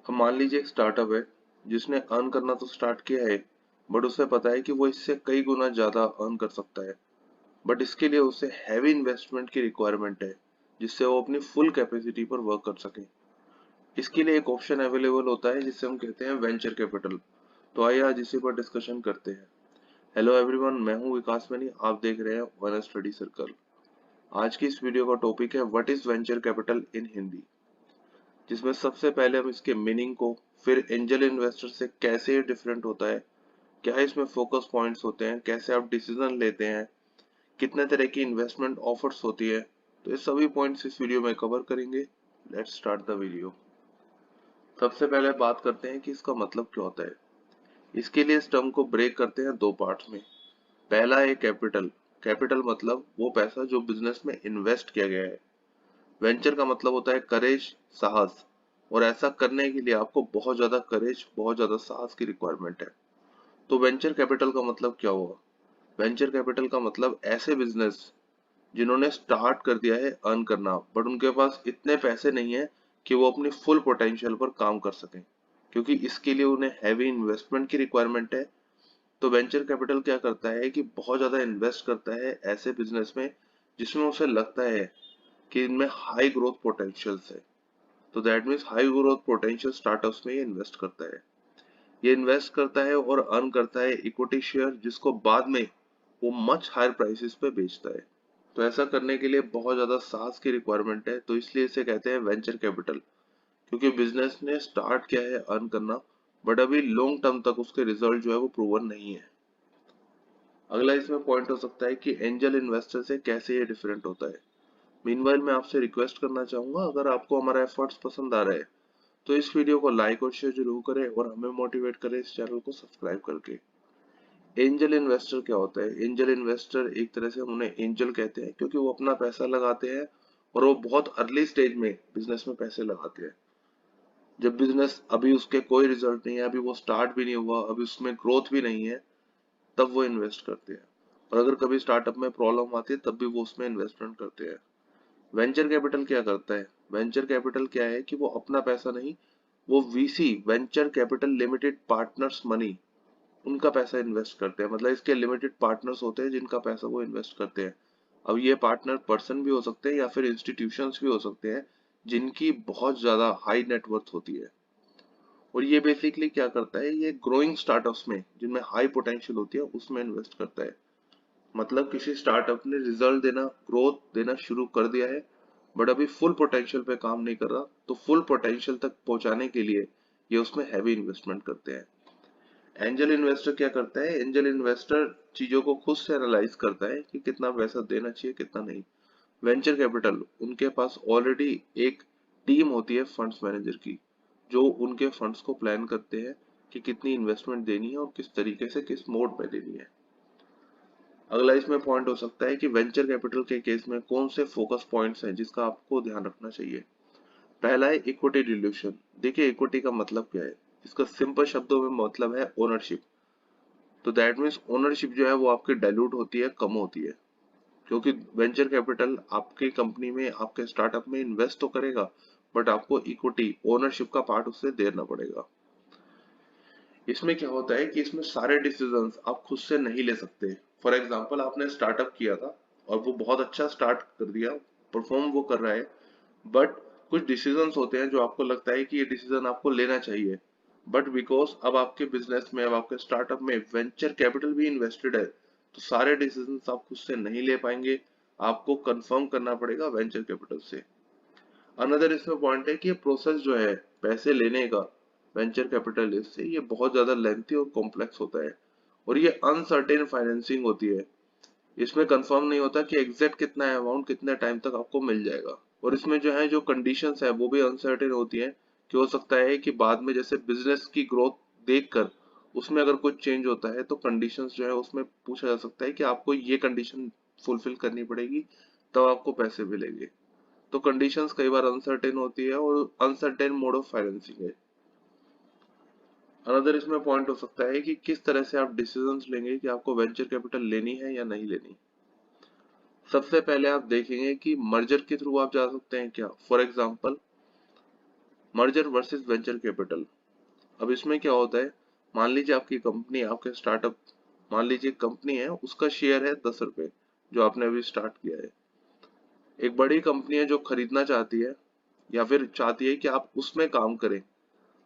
अब मान लीजिए एक स्टार्टअप है जिसने अर्न करना तो स्टार्ट किया है, बट उसे पता है कि वो इससे कई गुना ज्यादा अर्न कर सकता है। बट इसके लिए उसे हैवी इन्वेस्टमेंट की रिक्वायरमेंट है, जिससे वो अपनी फुल कैपेसिटी पर वर्क कर सके। इसके लिए एक ऑप्शन अवेलेबल होता है जिसे हम कहते हैं वेंचर कैपिटल। तो आइए आज इसी पर डिस्कशन करते हैं। हेलो एवरीवन, मैं हूं विकास मैनी, आप देख रहे हैं वन स्टडी सर्कल। आज की इस वीडियो का टॉपिक है what is venture capital in Hindi, जिसमें सबसे पहले हम इसके मीनिंग को, फिर एंजल इन्वेस्टर से कैसे ये डिफरेंट होता है, क्या इसमें फोकस पॉइंट्स होते हैं, कैसे आप डिसीजन लेते हैं, कितने तरह की इन्वेस्टमेंट ऑफर्स होती है, तो ये सभी पॉइंट्स इस वीडियो में कवर करेंगे। Let's start the video. सबसे पहले बात करते हैं कि इसका मतलब क्या होता है। इसके लिए इस टर्म को ब्रेक करते हैं दो पार्ट्स में। पहला है कैपिटल। कैपिटल मतलब वो पैसा जो बिजनेस में इन्वेस्ट किया गया है। वेंचर का मतलब होता है करेज, साहस, और ऐसा करने के लिए आपको बहुत ज्यादा करेज, बहुत ज्यादा साहस की रिक्वायरमेंट है। तो वेंचर कैपिटल का मतलब क्या हुआ? वेंचर कैपिटल का मतलब ऐसे बिजनेस जिन्होंने स्टार्ट कर दिया है अर्न करना, बट उनके पास इतने पैसे नहीं है कि वो अपनी फुल पोटेंशियल पर काम कर सकें, क्योंकि इसके लिए उन्हें हैवी इन्वेस्टमेंट की रिक्वायरमेंट है। तो वेंचर कैपिटल क्या करता है कि बहुत ज्यादा इन्वेस्ट करता है ऐसे बिजनेस में जिसमें उसे लगता है कि इनमें हाई ग्रोथ पोटेंशियल्स है। तो that means high growth potential startups में ये इन्वेस्ट करता है। ये इन्वेस्ट करता है और अर्न करता है इक्विटी शेयर, जिसको बाद में वो मच हायर प्राइसेस पे बेचता है। तो ऐसा करने के लिए बहुत ज्यादा साहस की रिक्वायरमेंट है, तो इसलिए इसे कहते हैं वेंचर कैपिटल। क्योंकि बिजनेस ने स्टार्ट किया है अर्न करना, बट अभी लॉन्ग टर्म तक उसके रिजल्ट जो है वो प्रूवन नहीं है। अगला इसमें पॉइंट हो सकता है कि एंजल इन्वेस्टर से कैसे ये डिफरेंट होता है। मीनवाइल मैं आपसे रिक्वेस्ट करना चाहूंगा, अगर आपको हमारा एफर्ट्स पसंद आ रहा है तो इस वीडियो को लाइक और शेयर जरूर करें और हमें मोटिवेट करें इस चैनल को सब्सक्राइब करके। एंजल इन्वेस्टर क्या होता है? एंजल इन्वेस्टर एक तरह से हम उन्हें एंजल कहते हैं क्योंकि वो अपना पैसा लगाते हैं और वो बहुत अर्ली स्टेज में बिजनेस में पैसे लगाते हैं। जब बिजनेस अभी उसके कोई रिजल्ट नहीं है, अभी वो स्टार्ट भी नहीं हुआ, अभी उसमें ग्रोथ भी नहीं है, तब वो इन्वेस्ट करते हैं। और अगर कभी स्टार्टअप में प्रॉब्लम आती है तब भी वो उसमें इन्वेस्टमेंट करते हैं। वेंचर कैपिटल क्या करता है? वेंचर कैपिटल क्या है कि वो अपना पैसा नहीं, वो VC, venture capital limited partners money, उनका पैसा इन्वेस्ट करते हैं। मतलब इसके लिमिटेड पार्टनर्स होते हैं जिनका पैसा वो इन्वेस्ट करते हैं। अब ये पार्टनर पर्सन भी हो सकते हैं या फिर इंस्टीट्यूशंस भी हो सकते हैं जिनकी बहुत ज्यादा हाई नेटवर्थ होती है। और ये बेसिकली क्या करता है, ये ग्रोइंग स्टार्टअप्स में जिनमें हाई पोटेंशियल होती है उसमें इन्वेस्ट करता है। मतलब किसी स्टार्टअप ने रिजल्ट देना, ग्रोथ देना शुरू कर दिया है, बट अभी फुल पोटेंशियल पे काम नहीं कर रहा, तो फुल पोटेंशियल तक पहुंचाने के लिए ये उसमें हैवी इन्वेस्टमेंट करते हैं। एंजल इन्वेस्टर क्या करता है? एंजल इन्वेस्टर चीजों को खुद से एनालाइज करता है कि कितना पैसा देना चाहिए, कितना नहीं। वेंचर कैपिटल, उनके पास ऑलरेडी एक टीम होती है फंड्स मैनेजर की, जो उनके फंड्स को प्लान करते हैं कि कितनी इन्वेस्टमेंट देनी है और किस तरीके से, किस मोड में देनी है। अगला इसमें पॉइंट हो सकता है कि वेंचर कैपिटल के केस में कौन से फोकस पॉइंट्स हैं जिसका आपको ध्यान रखना चाहिए। पहला है इक्विटी डिल्यूशन। देखिए इक्विटी का मतलब क्या है, इसका सिंपल शब्दों में मतलब है ओनरशिप। तो दैट मीन्स ओनरशिप जो है वो आपकी डाइल्यूट होती है, कम होती है। क्योंकि वेंचर कैपिटल आपकी कंपनी में, आपके स्टार्टअप में इन्वेस्ट तो करेगा, बट आपको इक्विटी, ओनरशिप का पार्ट उससे देना पड़ेगा। इसमें क्या होता है कि इसमें सारे डिसीजंस आप खुद से नहीं ले सकते। फॉर एग्जांपल आपने स्टार्टअप किया था और वो बहुत अच्छा स्टार्ट कर दिया, परफॉर्म वो कर रहा है, बट कुछ डिसीजंस होते हैं जो आपको लगता है कि ये डिसीजन आपको लेना चाहिए, बट बिकॉज अब आपके बिजनेस में, अब आपके स्टार्टअप में वेंचर कैपिटल भी इन्वेस्टेड है, तो सारे डिसीजंस आप खुद से नहीं ले पाएंगे, आपको कंफर्म करना पड़ेगा वेंचर कैपिटल से। अनदर इसमें पॉइंट है कि ये प्रोसेस जो है पैसे लेने का वेंचर कैपिटल से, ये बहुत ज्यादा लेंथी और कॉम्प्लेक्स होता है, और ये अनसर्टेन फाइनेंसिंग होती है। इसमें कंफर्म नहीं होता कि एग्जैक्ट कितना अमाउंट कितने टाइम तक आपको मिल जाएगा। और इसमें जो है, जो कंडीशंस है वो भी अनसर्टेन होती है, कि हो सकता है कि बाद में जैसे बिजनेस की ग्रोथ देखकर उसमें अगर कुछ चेंज होता है तो कंडीशंस जो है उसमें पूछा जा सकता है कि आपको ये कंडीशन फुलफिल करनी पड़ेगी, तब आपको पैसे मिलेंगे। तो कंडीशंस कई बार अनसर्टेन होती है और अनसर्टेन मोड ऑफ फाइनेंसिंग है। अनदर इसमें पॉइंट हो सकता है कि किस तरह से आप डिसीजंस लेंगे कि आपको वेंचर कैपिटल लेनी है या नहीं लेनी। सबसे पहले आप देखेंगे कि मर्जर के थ्रू आप जा सकते हैं क्या। For example merger versus venture capital. अब इसमें क्या होता है, मान लीजिए आपकी कंपनी, आपके स्टार्टअप, मान लीजिए कंपनी है, उसका शेयर है 10 रुपए जो आपने अभी स्टार्ट किया है। एक बड़ी कंपनी है जो खरीदना चाहती है या फिर चाहती है कि आप उसमें काम करें,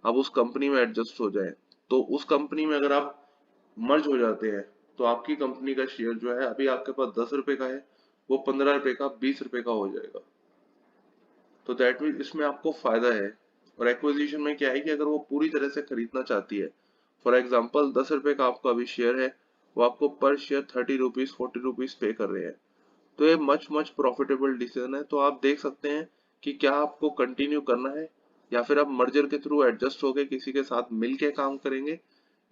आप उस कंपनी में एडजस्ट हो जाए। तो उस कंपनी में अगर आप मर्ज हो जाते हैं तो आपकी कंपनी का शेयर जो है अभी आपके पास 10 रुपए का है, वो 15 रुपए का, 20 रुपए का हो जाएगा। तो दैट मीन इसमें आपको फायदा है। और एक्विजिशन में क्या है कि अगर वो पूरी तरह से खरीदना चाहती है, फॉर एग्जाम्पल 10 रुपए का आपका अभी शेयर है, वो आपको पर शेयर 30 रुपीज 40 रुपीज पे कर रहे हैं, तो ये मच मच प्रॉफिटेबल डिसीजन है। तो आप देख सकते हैं कि क्या आपको कंटिन्यू करना है, या फिर आप मर्जर के थ्रू एडजस्ट होके किसी के साथ मिलके काम करेंगे,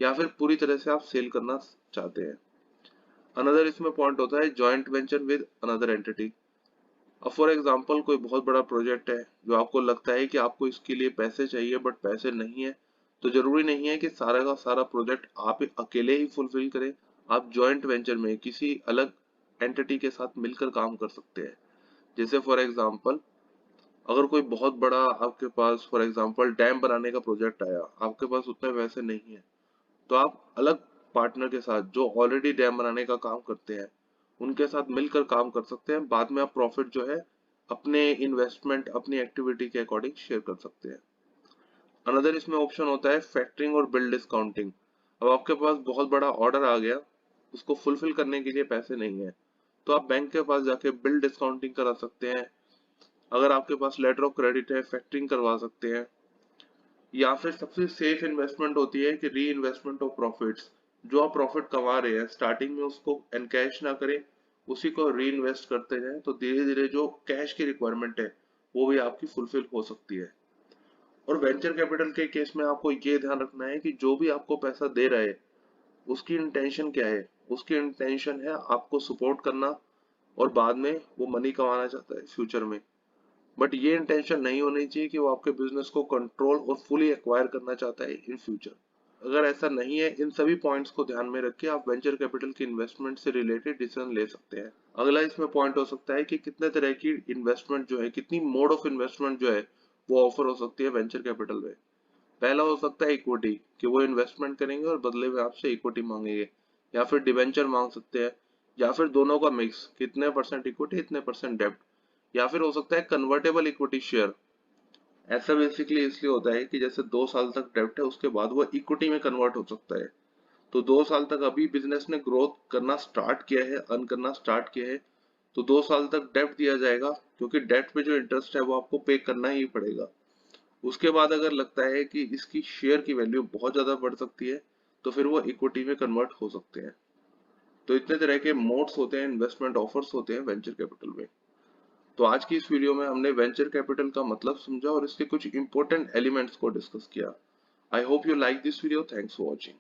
या फिर पूरी तरह से आप सेल करना चाहते हैं। अनदर इसमें पॉइंट होता है joint venture with another entity. अब फॉर एग्जांपल कोई बहुत बड़ा प्रोजेक्ट है जो आपको लगता है कि आपको इसके लिए पैसे चाहिए बट पैसे नहीं है, तो जरूरी नहीं है कि सारा का सारा प्रोजेक्ट आप अकेले ही फुलफिल करें। आप जॉइंट वेंचर में किसी अलग एंटिटी के साथ मिलकर काम कर सकते हैं। जैसे फॉर एग्जांपल अगर कोई बहुत बड़ा आपके पास फॉर एग्जांपल डैम बनाने का प्रोजेक्ट आया, आपके पास उतने पैसे नहीं है, तो आप अलग पार्टनर के साथ जो ऑलरेडी डैम बनाने का काम करते हैं उनके साथ मिलकर काम कर सकते हैं। बाद में आप प्रॉफिट जो है अपने इन्वेस्टमेंट, अपनी एक्टिविटी के अकॉर्डिंग शेयर कर सकते हैं। अनदर इसमें ऑप्शन होता है फैक्टरिंग और बिल डिस्काउंटिंग। अब आपके पास बहुत बड़ा ऑर्डर आ गया, उसको फुलफिल करने के लिए पैसे नहीं है, तो आप बैंक के पास जाके बिल डिस्काउंटिंग करा सकते हैं। अगर आपके पास लेटर ऑफ क्रेडिट है, फैक्टरिंग करवा सकते हैं। या फिर सबसे सेफ इन्वेस्टमेंट होती है कि री इन्वेस्टमेंट ऑफ प्रॉफिट्स। जो आप प्रॉफिट कमा रहे हैं स्टार्टिंग में उसको एनकैश ना करें, उसी को री इन्वेस्ट करते जाएं, तो धीरे धीरे जो कैश की रिक्वायरमेंट है वो भी आपकी फुलफिल हो सकती है। और वेंचर कैपिटल के केस में आपको ये ध्यान रखना है कि जो भी आपको पैसा दे रहा है उसकी इंटेंशन क्या है। उसकी इंटेंशन है आपको सपोर्ट करना, और बाद में वो मनी कमाना चाहता है फ्यूचर में। बट ये इंटेंशन नहीं होनी चाहिए कि वो आपके बिजनेस को कंट्रोल और फुली एक्वायर करना चाहता है इन फ्यूचर। अगर ऐसा नहीं है, इन सभी पॉइंट्स को ध्यान में रख के आप वेंचर कैपिटल की इन्वेस्टमेंट से रिलेटेड डिसीजन ले सकते हैं। अगला इसमें पॉइंट हो सकता है कि कितने तरह की इन्वेस्टमेंट जो है, कितनी मोड ऑफ इन्वेस्टमेंट जो है वो ऑफर हो सकती है वेंचर कैपिटल में। पहला हो सकता है इक्विटी, कि वो इन्वेस्टमेंट करेंगे और बदले में आपसे इक्विटी मांगेंगे, या फिर डिबेंचर मांग सकते हैं, या फिर दोनों का मिक्स, कितने परसेंट इक्विटी इतने परसेंट डेब्ट। या फिर हो सकता है कन्वर्टेबल इक्विटी शेयर। ऐसा बेसिकली इसलिए होता है कि जैसे 2 साल तक डेब्ट है, उसके बाद वो इक्विटी में कन्वर्ट हो सकता है। तो 2 साल तक अभी बिजनेस ने ग्रोथ करना स्टार्ट किया है, अर्न करना स्टार्ट किया है, तो 2 साल तक डेब्ट दिया जाएगा, क्योंकि डेब्ट पे जो इंटरेस्ट है वो आपको पे करना ही पड़ेगा। उसके बाद अगर लगता है कि इसकी शेयर की वैल्यू बहुत ज्यादा बढ़ सकती है, तो फिर वो इक्विटी में कन्वर्ट हो सकते हैं। तो इतने तरह के मोड्स होते हैं, इन्वेस्टमेंट ऑफर्स होते हैं वेंचर कैपिटल में। तो आज की इस वीडियो में हमने वेंचर कैपिटल का मतलब समझा और इसके कुछ इंपॉर्टेंट एलिमेंट्स को डिस्कस किया। I hope you like this video. Thanks for watching.